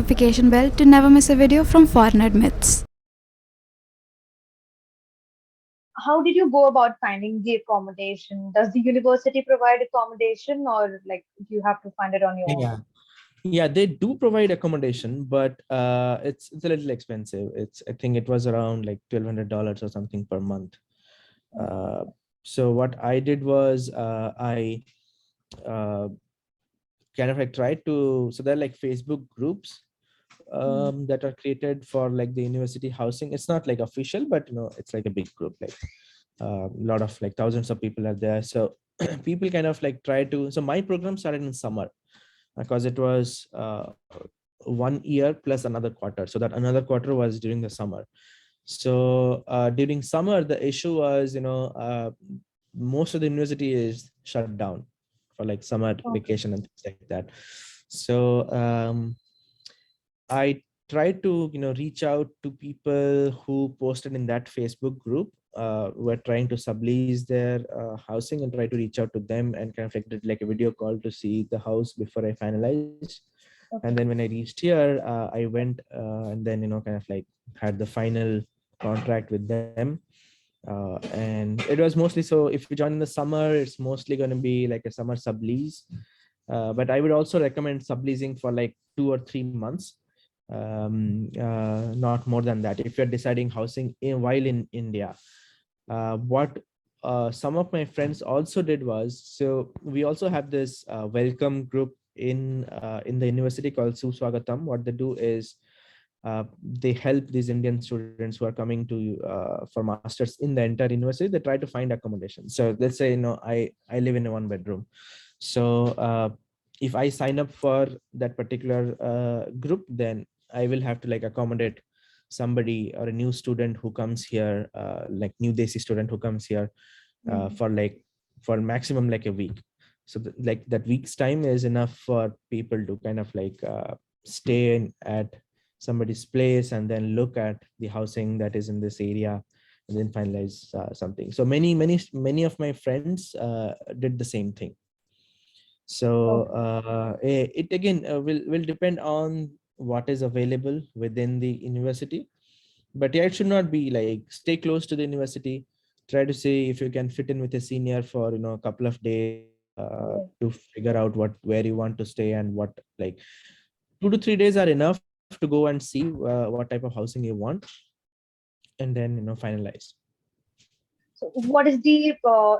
notification bell to never miss a video from Foreign Admits. How did you go about finding the accommodation? Does the university provide accommodation or like you have to find it on your own? Yeah. Yeah, they do provide accommodation, but it's a little expensive. I think it was around like $1,200 or something per month. Uh, so what I did was I uh, kind of like tried to, so there are like Facebook groups Hmm. that are created for like the university housing. It's not like official, but it's like a big group, like a lot of like thousands of people are there. So people kind of like try to, so my program started in summer because it was 1 year plus another quarter. So that another quarter was during the summer. So during summer, the issue was, most of the university is shut down for like summer Okay. vacation and things like that. So I tried to, reach out to people who posted in that Facebook group, were trying to sublease their housing, and try to reach out to them and kind of like did like a video call to see the house before I finalized. And then Okay. when I reached here, I went and then, kind of like had the final contract with them. And it was mostly, so if you join in the summer, it's mostly going to be like a summer sublease. But I would also recommend subleasing for like 2 or 3 months, not more than that. If you're deciding housing while in India, what some of my friends also did was, so we also have this welcome group in the university called Suswagatam. What they do is they help these Indian students who are coming to for masters in the entire university. They try to find accommodation. So let's say, I live in a 1 bedroom. So if I sign up for that particular group, then I will have to like accommodate somebody or a new student who comes here, like new Desi student who comes here Hmm. for maximum like a week. So like that week's time is enough for people to kind of like stay at somebody's place and then look at the housing that is in this area and then finalize something. So many of my friends did the same thing. So Okay. it again will depend on what is available within the university. But yeah, it should not be like stay close to the university. Try to see if you can fit in with a senior for a couple of days Yeah. to figure out where you want to stay, and what, like 2 to 3 days are enough to go and see what type of housing you want, and then finalize. So what is the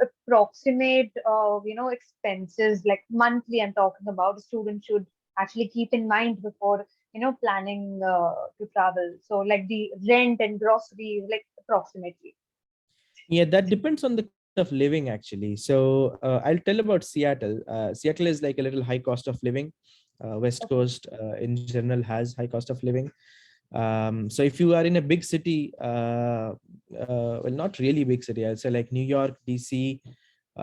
approximate, expenses like monthly I'm talking about a student should actually keep in mind before, planning to travel. So like the rent and groceries, like approximately. Yeah, that depends on the cost of living actually. So I'll tell about Seattle. Seattle is like a little high cost of living. West Okay. Coast in general has high cost of living. So if you are in a big city, well, not really big city, I'll say like New York, DC,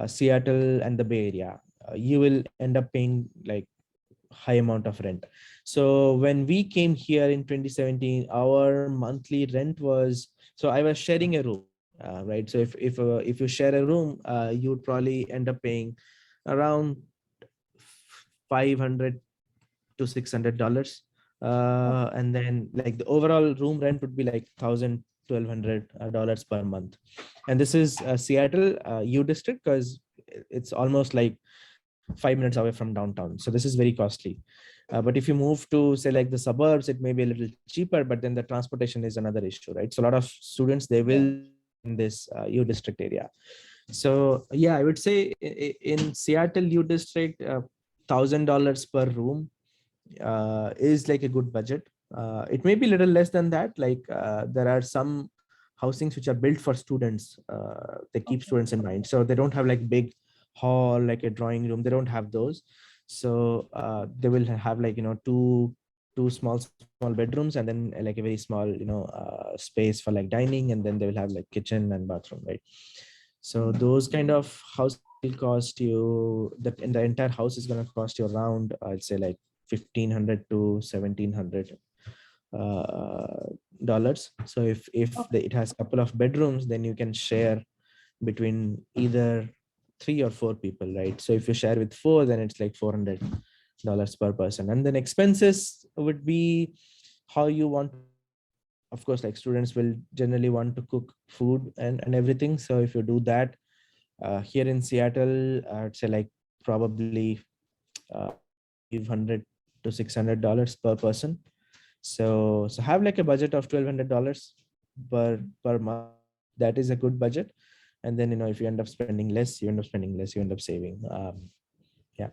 Seattle, and the Bay Area, you will end up paying like high amount of rent. So when we came here in 2017, our monthly rent was, so I was sharing a room, right? So if you share a room, you would probably end up paying around 500 to $600, Okay. and then like the overall room rent would be like 1,000 to 1,200 dollars per month. And this is Seattle U district, because it's almost like 5 minutes away from downtown, so this is very costly. But if you move to say like the suburbs, it may be a little cheaper, but then the transportation is another issue, right? So a lot of students, they will Yeah. stay in this U district area. So yeah, I would say in Seattle U district, $1,000 per room is like a good budget. It may be a little less than that. Like there are some housings which are built for students. They keep Okay. students in mind, so they don't have like big hall like a drawing room. They don't have those. So they will have like two small bedrooms, and then like a very small space for like dining, and then they will have like kitchen and bathroom, right? So Hmm. those kind of house will cost you, that in the entire house is going to cost you around, I'd say like 1,500 to 1,700 dollars. So if Okay. it has a couple of bedrooms, then you can share between either 3 or 4 people, right? So if you share with 4, then it's like $400 $6 per person. And then expenses would be how you want. Of course, like students will generally want to cook food and everything. So if you do that here in Seattle, I'd say like probably uh, $500 to $600 per person. So have like a budget of $1,200 per month. That is a good budget. And then, if you end up spending less, you end up spending less, you end up saving. Yeah.